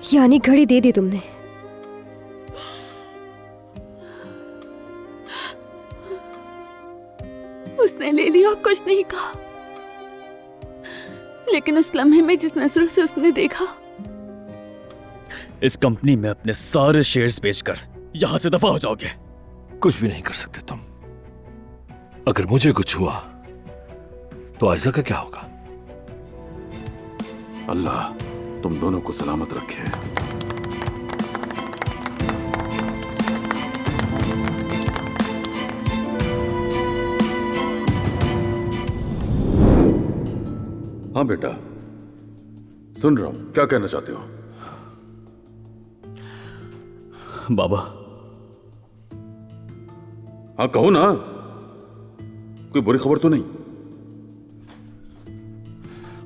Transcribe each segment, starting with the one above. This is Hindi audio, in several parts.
यानी घड़ी दे दी तुमने? उसने ले लिया और कुछ नहीं कहा, लेकिन उस लम्हे में जिस नजरों से उसने देखा, इस कंपनी में अपने सारे शेयर्स बेचकर यहां से दफा हो जाओगे। कुछ भी नहीं कर सकते तुम। अगर मुझे कुछ हुआ तो आयजा का क्या होगा? अल्लाह तुम दोनों को सलामत रखे। हाँ बेटा, सुन रहा हूं, क्या कहना चाहते हो? बाबा। हाँ कहो ना, कोई बुरी खबर तो नहीं?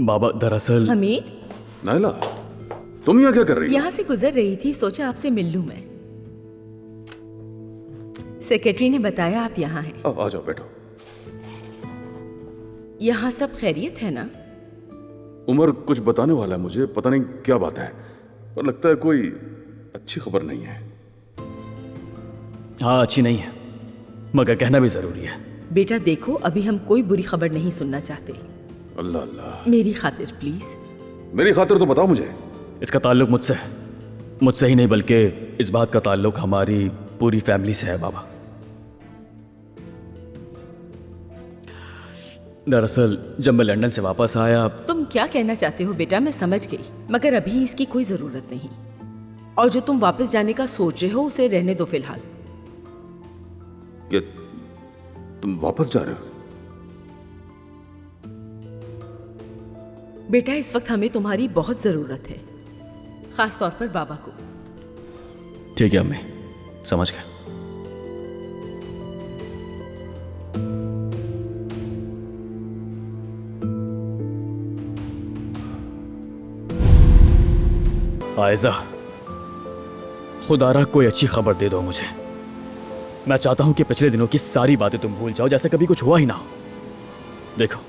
बाबा दरअसल हमीद, नायला, तुम यहाँ क्या कर रही हो? यहाँ से गुजर रही थी, सोचा आपसे मिल लूं मैं। सेक्रेटरी ने बताया आप यहाँ हैं। आ जाओ बैठो। यहाँ सब खैरियत है ना? उमर कुछ बताने वाला है मुझे, पता नहीं क्या बात है, पर लगता है कोई अच्छी खबर नहीं है। हाँ अच्छी नहीं है, मगर कहना भी जरूरी है। बेटा देखो, अभी हम कोई बुरी खबर नहीं सुनना चाहते। अल्लाह अल्लाह। मेरी खातिर प्लीज। मेरी खातिर तो बताओ मुझे। इसका ताल्लुक मुझसे ही नहीं, बल्कि इस बात का ताल्लुक हमारी पूरी फैमिली से है बाबा। दरअसल जब मैं लंदन से वापस आया। तुम क्या कहना चाहते हो बेटा, मैं समझ गई, मगर अभी इसकी कोई जरूरत नहीं। और जो तुम वापस जाने का सोच रहे हो उसे रहने दो फिलहाल। क्या तुम वापस जा रहे हो? बेटा इस वक्त हमें तुम्हारी बहुत जरूरत है, खास तौर पर बाबा को। ठीक है अम्मी, समझ गया। आयजा, खुदारा कोई अच्छी खबर दे दो मुझे। मैं चाहता हूं कि पिछले दिनों की सारी बातें तुम भूल जाओ, जैसे कभी कुछ हुआ ही ना हो। देखो,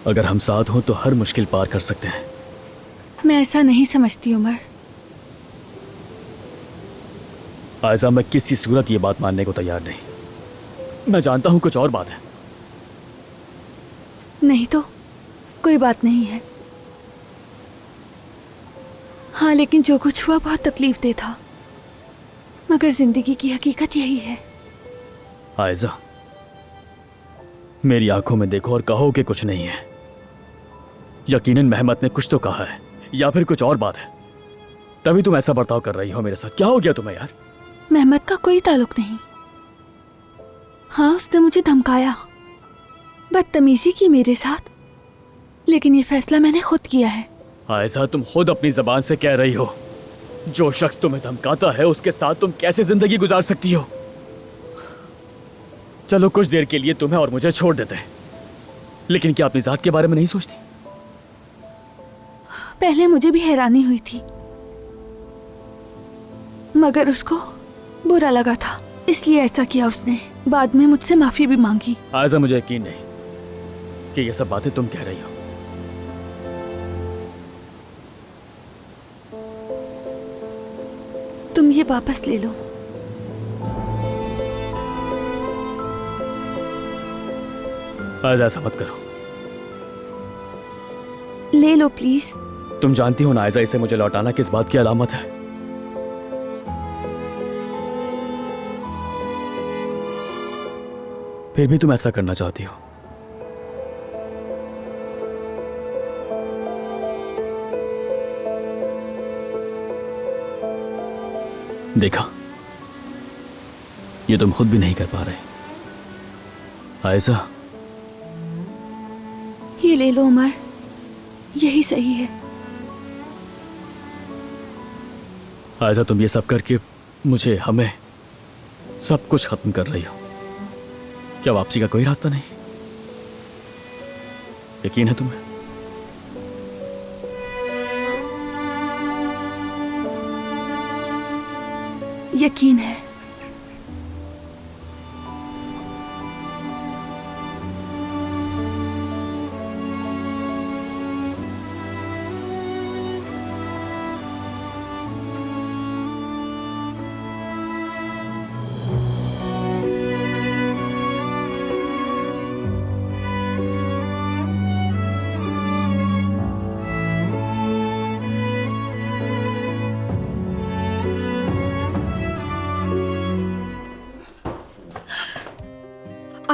अगर हम साथ हों तो हर मुश्किल पार कर सकते हैं। मैं ऐसा नहीं समझती उमर। आयजा, मैं किसी सूरत ये बात मानने को तैयार नहीं। मैं जानता हूं कुछ और बात है। नहीं तो कोई बात नहीं है। हाँ, लेकिन जो कुछ हुआ बहुत तकलीफ दे था, मगर जिंदगी की हकीकत यही है। आयजा, मेरी आंखों में देखो और कहो कि कुछ नहीं है। यकीनन मेहमत ने कुछ तो कहा है, या फिर कुछ और बात है, तभी तुम ऐसा बर्ताव कर रही हो मेरे साथ। क्या हो गया तुम्हें यार? मेहमत का कोई ताल्लुक नहीं। हाँ, उसने मुझे धमकाया, बदतमीजी की मेरे साथ, लेकिन ये फैसला मैंने खुद किया है। आयजा, तुम खुद अपनी जबान से कह रही हो, जो शख्स तुम्हें धमकाता है उसके साथ तुम कैसे जिंदगी गुजार सकती हो? चलो कुछ देर के लिए तुम्हें और मुझे छोड़ देते हैं, लेकिन क्या अपनी जात के बारे में नहीं सोचती? पहले मुझे भी हैरानी हुई थी, मगर उसको बुरा लगा था, इसलिए ऐसा किया उसने। बाद में मुझसे माफी भी मांगी। आयजा, मुझे यकीन नहीं कि ये सब बातें तुम कह रही हो। तुम ये वापस ले लो। आयजा, ऐसा मत करो। ले लो प्लीज। तुम जानती हो ना आयजा, इसे मुझे लौटाना किस बात की अलामत है? फिर भी तुम ऐसा करना चाहती हो। देखा, ये तुम खुद भी नहीं कर पा रहे। आयजा, ये ले लो उमर, यही सही है। आयजा, तुम ये सब करके मुझे, हमें, सब कुछ खत्म कर रही हो। क्या वापसी का कोई रास्ता नहीं? यकीन है तुम्हें? यकीन है।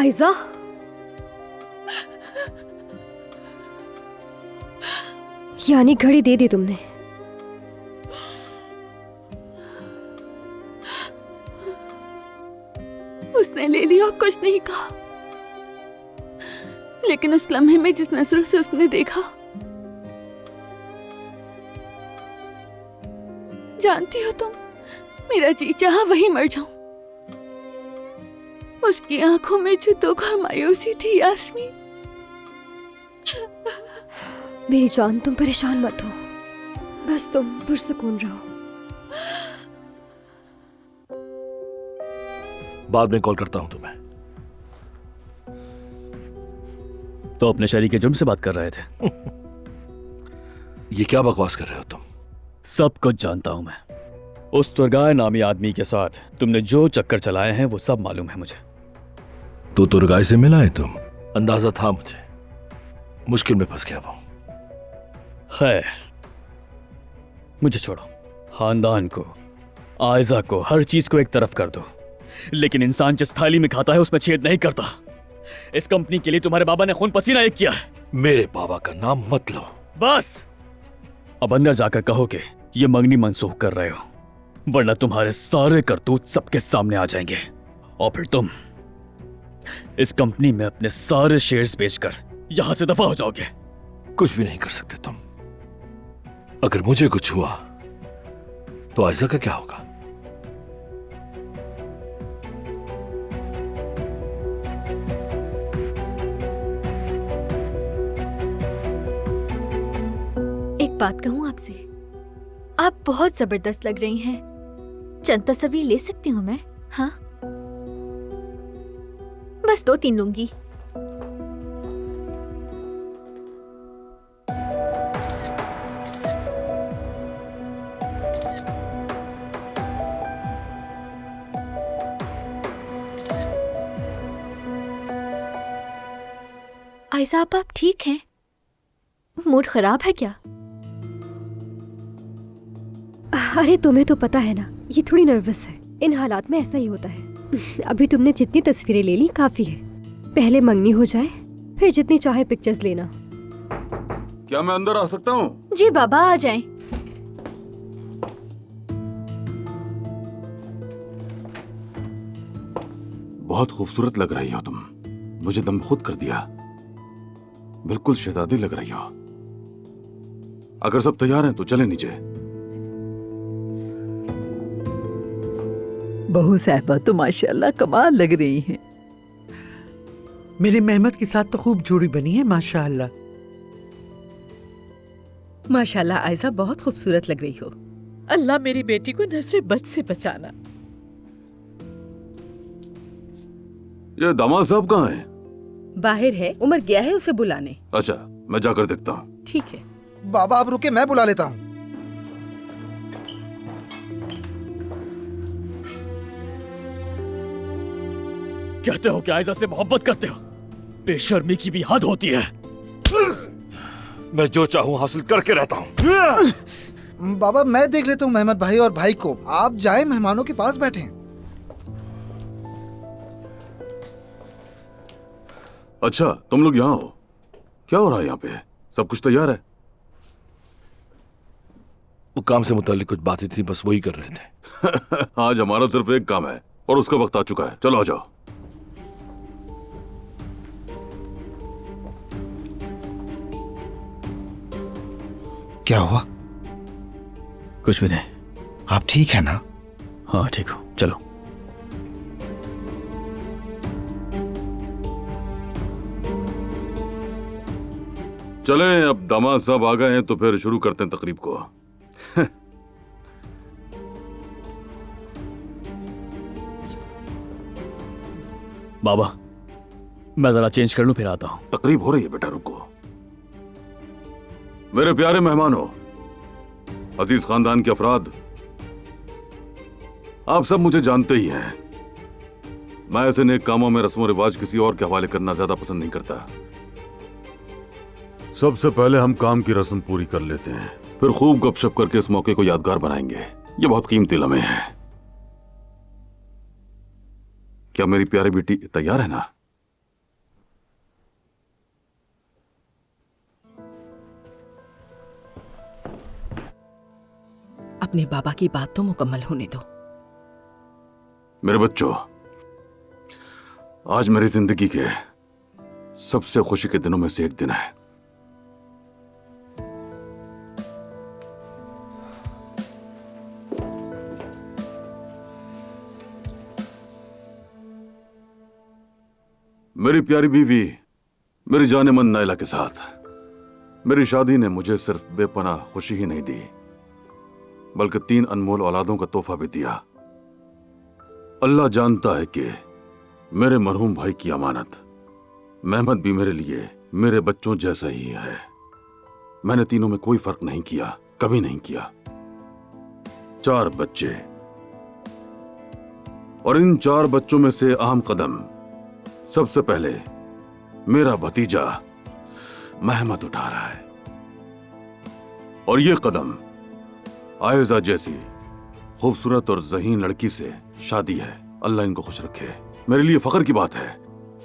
आयजा, यानी घड़ी दे दी तुमने? उसने ले लिया और कुछ नहीं कहा, लेकिन उस लम्हे में जिस नजरों से उसने देखा, जानती हो तुम, मेरा जी चाहा वहीं मर जाऊं। उसकी आंखों में जो दुख और मायूसी थी यास्मीन। मेरी जान, तुम परेशान मत हो, बस तुम पुरसुकून रहो। बाद में कॉल करता हूं तुम्हें। तो अपने शरीक जुर्म से बात कर रहे थे? ये क्या बकवास कर रहे हो तुम? सब कुछ जानता हूं मैं। उस तुरगाय नामी आदमी के साथ तुमने जो चक्कर चलाए हैं वो सब मालूम है मुझे। तो तुरगाय से मिला है तुम? अंदाजा था मुझे, मुश्किल में फंस गया वो। खैर, मुझे छोड़ो। खानदान को, आयजा को, हर चीज को एक तरफ कर दो, लेकिन इंसान जिस थाली में खाता है उसमें छेद नहीं करता। इस कंपनी के लिए तुम्हारे बाबा ने खून पसीना एक किया है। मेरे बाबा का नाम मत लो। बस अब अंदर जाकर कहो कि ये मंगनी मनसूख कर रहे हो, वरना तुम्हारे सारे करतूत सबके सामने आ जाएंगे और फिर तुम इस कंपनी में अपने सारे शेयर्स बेचकर यहां से दफा हो जाओगे। कुछ भी नहीं कर सकते तुम। अगर मुझे कुछ हुआ तो आयजा का क्या होगा? एक बात कहूं आपसे, आप बहुत जबरदस्त लग रही हैं। चंद तस्वीर ले सकती हूँ मैं? हाँ, बस 2-3 लूंगी। आयजा, आप ठीक हैं? मूड खराब है क्या? अरे तुम्हें तो पता है ना, ये थोड़ी नर्वस है। इन हालात में ऐसा ही होता है। अभी तुमने जितनी तस्वीरें ले ली काफी है। पहले मंगनी हो जाए, फिर जितनी चाहे पिक्चर्स लेना। क्या मैं अंदर आ सकता हूँ? जी बाबा, आ जाएं। बहुत खूबसूरत लग रही हो तुम। मुझे दम खुद कर दिया। बिल्कुल शहजादी लग रही हो। अगर सब तैयार हैं तो चलें नीचे। बहू साहिबा तो माशाल्लाह कमाल लग रही हैं। मेरे मेहमत के साथ तो खूब जोड़ी बनी है माशाल्लाह। माशाल्लाह आयजा बहुत खूबसूरत लग रही हो। अल्लाह मेरी बेटी को नजर बद से बचाना। ये दामाद साहब कहाँ हैं? बाहर है, उमर गया है उसे बुलाने। अच्छा, मैं जाकर देखता हूँ। ठीक है। बाबा आप रुके, मैं बुला लेता हूँ। कहते हो कि आयजा से मोहब्बत करते हो, बेशर्मी की भी हद होती है। मैं जो चाहूं हासिल करके रहता हूं। बाबा मैं देख लेता हूँ मेहमत भाई और भाई को। आप जाए, मेहमानों के पास बैठे। अच्छा, तुम लोग यहाँ हो। क्या हो रहा है यहाँ पे? सब कुछ तैयार है? वो काम से मुताल्लिक कुछ बातें थी, बस वही कर रहे थे। आज हमारा सिर्फ एक काम है और उसका वक्त आ चुका है। चलो आ जाओ। क्या हुआ? कुछ भी नहीं। आप ठीक है ना? हाँ ठीक हो, चलो। चलें, अब दामाद साहब आ गए हैं तो फिर शुरू करते हैं तकरीब को। बाबा, मैं जरा चेंज कर लूं, फिर आता हूं। तकरीब हो रही है बेटा, रुको। मेरे प्यारे मेहमानों, अजीज खानदान के अफराद, आप सब मुझे जानते ही हैं। मैं ऐसे नेक कामों में रस्मों रिवाज किसी और के हवाले करना ज्यादा पसंद नहीं करता। सबसे पहले हम काम की रस्म पूरी कर लेते हैं, फिर खूब गपशप करके इस मौके को यादगार बनाएंगे। ये बहुत कीमती लम्हे हैं। क्या मेरी प्यारी बेटी तैयार है ना? अपने बाबा की बात तो मुकम्मल होने दो। मेरे बच्चों, आज मेरी जिंदगी के सबसे खुशी के दिनों में से एक दिन है। मेरी प्यारी बीवी, मेरी जानेमन नायला के साथ मेरी शादी ने मुझे सिर्फ बेपनाह खुशी ही नहीं दी, बल्कि 3 अनमोल औलादों का तोहफा भी दिया। अल्लाह जानता है कि मेरे मरहूम भाई की अमानत मेहमद भी मेरे लिए मेरे बच्चों जैसा ही है। मैंने तीनों में कोई फर्क नहीं किया, कभी नहीं किया। 4 बच्चे, और इन 4 बच्चों में से अहम कदम सबसे पहले मेरा भतीजा मेहमद उठा रहा है, और यह कदम आयजा जैसी खूबसूरत और ज़हीन लड़की से शादी है। अल्लाह इनको खुश रखे। मेरे लिए फख्र की बात है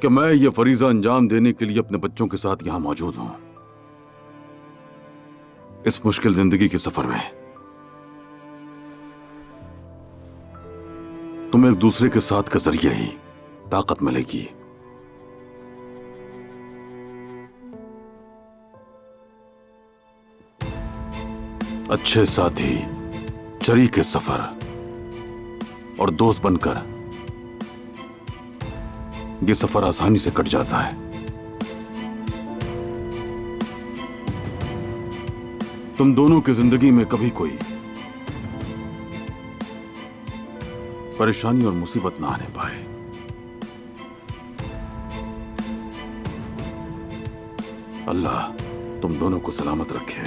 कि मैं ये फरीजा अंजाम देने के लिए अपने बच्चों के साथ यहां मौजूद हूं। इस मुश्किल जिंदगी के सफर में तुम्हें एक दूसरे के साथ के जरिए ही ताकत मिलेगी। अच्छे साथी, शरीके सफर और दोस्त बनकर यह सफर आसानी से कट जाता है। तुम दोनों की जिंदगी में कभी कोई परेशानी और मुसीबत ना आने पाए। अल्लाह तुम दोनों को सलामत रखे।